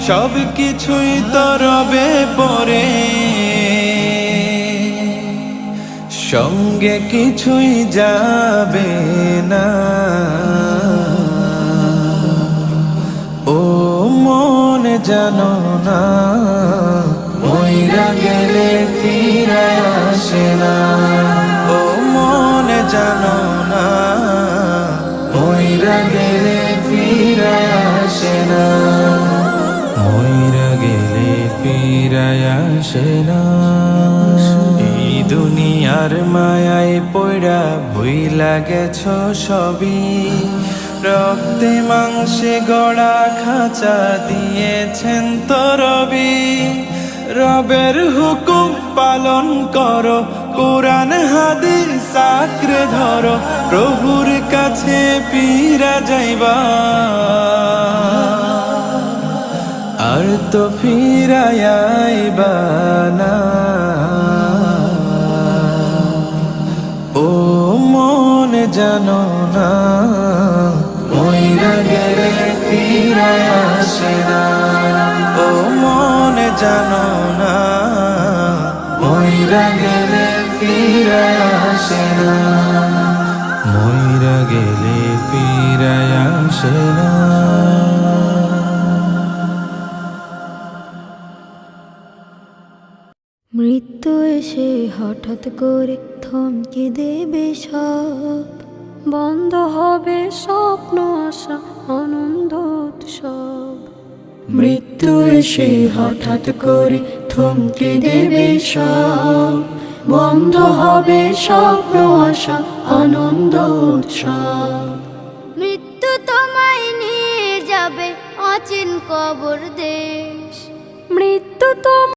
সব কিছুই তো রবে পরে, সঙ্গে কিছুই যাবে না। ও মন জানো না, মইরা গেলে ফিরে আসে না। ও মন জানো না, মইরা গেলে ফিরে আসে না। মইরা গেলে ফিরে আসে না। এই দুনিয়ার মায়ায় পড়া ভুইলা গেছো সবই, রক্তে মাংসে গড়া খাঁচা দিয়েছেন তো রবি। রবের হুকুম পালন করো, কোরআন হাদিস আঁকড়ে ধরো, প্রভুর কাছে ফিরা যাইবা, আর তো ফিরাইবা না। ও মন জানো না, মইরা গেলে ফিরে আসে না। ও মন জানো না, মইরা গেলে ফিরে আসে না। মইরা গেলে ফিরে আসে না। মৃত্যু এসে হঠাৎ করে থমকে দেবে সব, বন্ধ হবে স্বপ্ন আসা আনন্দ উৎসব। মৃত্যু এসে হঠাৎ করে থমকে দেবে সব, বন্ধ হবে স্বপ্ন আসা আনন্দ উৎসব। মৃত্যু তোমায় নিয়ে যাবে অচিন কবর দেশ, মৃত্যু তো